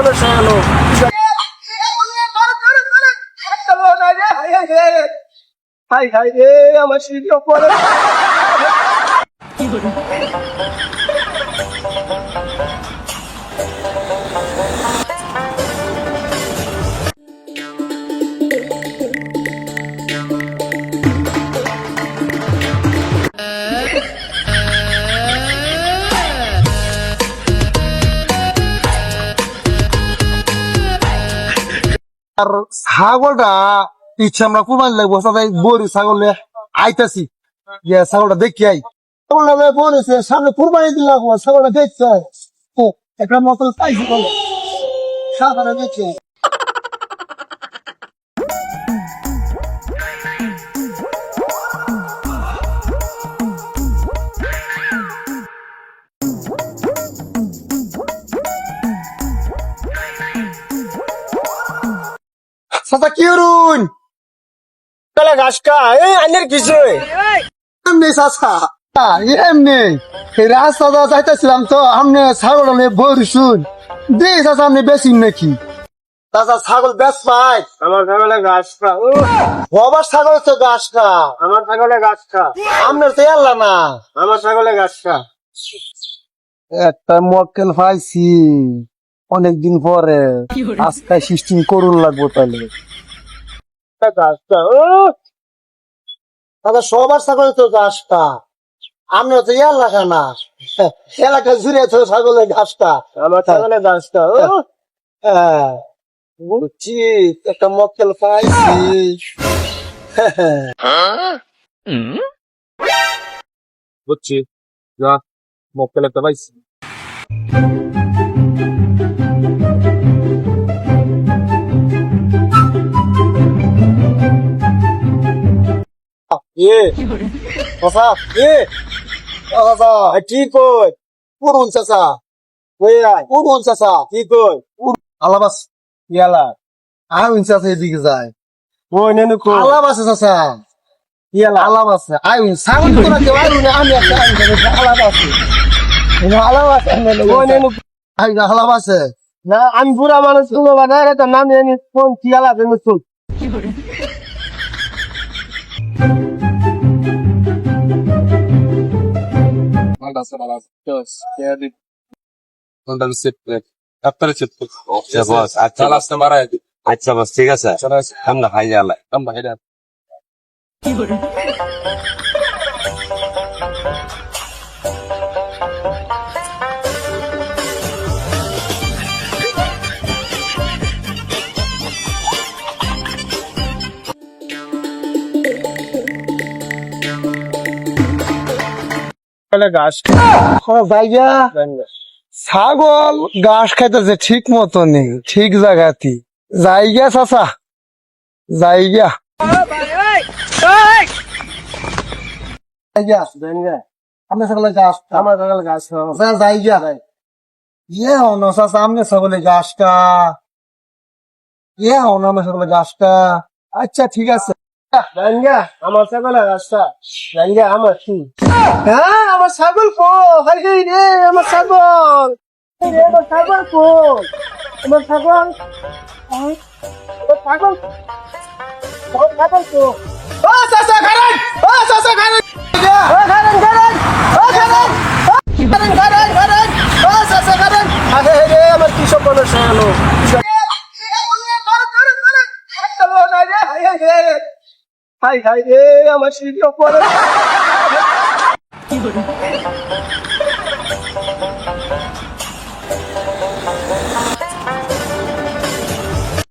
স্বপ্ন শোনো high high রে আমার স্মৃতি পরে আর ছাগলটা ইচ্ছা আমরা কুরবানি লাগবো সবাই বড়ি ছাগল আইতাছি ছাগলটা দেখি আই ছাগলটা বলেছে সামনে কুরবানি দিন লাগবো ছাগলটা দেখছে একটা মতন পাইছি বলো ছাগলটা দেখছে সাদা কি রুন তাহলে গাছটা এই আনের কিছু এমনি চাচা এমনি এই রাস্তা যাইতেছিলাম তো আমনে ছাগলটা নিয়ে বড়ি শুন দিয়ে চাচা আপনি বেশি নাকি চাচা ছাগল বেশ পাই আমার ছাগলে গাছটা বাবার ছাগল তো গাছটা আমার ছাগলে গাছটা আপনার তো এলা না আমার ছাগলে গাছটা একটা মক্কেল পাইছি অনেকদিন পরে আজকে সিস্টেম করুন লাগবো তাহলে গাছটা দাদা সবার ছাগল তো গাছটা আপনার তো এলাকা না এলাকা জুড়ে তো ছাগলের ঘাসটা আমার ছাগলে গাছটা বুঝছি একটা মক্কেল পাইছি বুঝছি যা মক্কেল একটা পাইছি চাচা চাচা ঠিক কই পুরুন চাচা পুরুন চাচা কি কই আলাবাস ইয়ালা আইন চাচা এদিকে যায় ওই নেনু কো আলাবাসে চাচা ইয়ালা আলাবাসে আইন সাগর তো না কেউ আইন আমি একটা আইন আলাবাসে আলাবাসে ওই নেনু আইন আলাবাসে না আমি বুড়া মানুষ শুনো বা না এটা নাম জানি কোন চিয়ালা দেন শুন আচ্ছা বস ঠিক আছে আমরা খাই যাওয়া গাছটা ভাইয়া ছাগল ঘাস খাইতেছে ঠিক মতো নেই ঠিক জায়গাতে জায়গা চাচা জায়গা আপনি ছাগলের গাছ আমার ছাগলে গাছ জায়গা হন চাচা আপনি ছাগলের গাছটা হন আমার ছাগলের গাছটা আচ্ছা ঠিক আছে আমার ছাগলে গাছটা আমার কি হ্যাঁ আমার ছাগল কো হাই রে আমার ছাগল আমার ছাগল কো আমার ছাগল আমার ছাগল আমার ছাগল কো ও চাচা খারান ও চাচা খারান ও খারান খারান ও খারান খারান খারান খারান ও চাচা খারান আরে রে আমার কি সব বলো শোনো হাই হাই রে আমার স্মৃতি পরে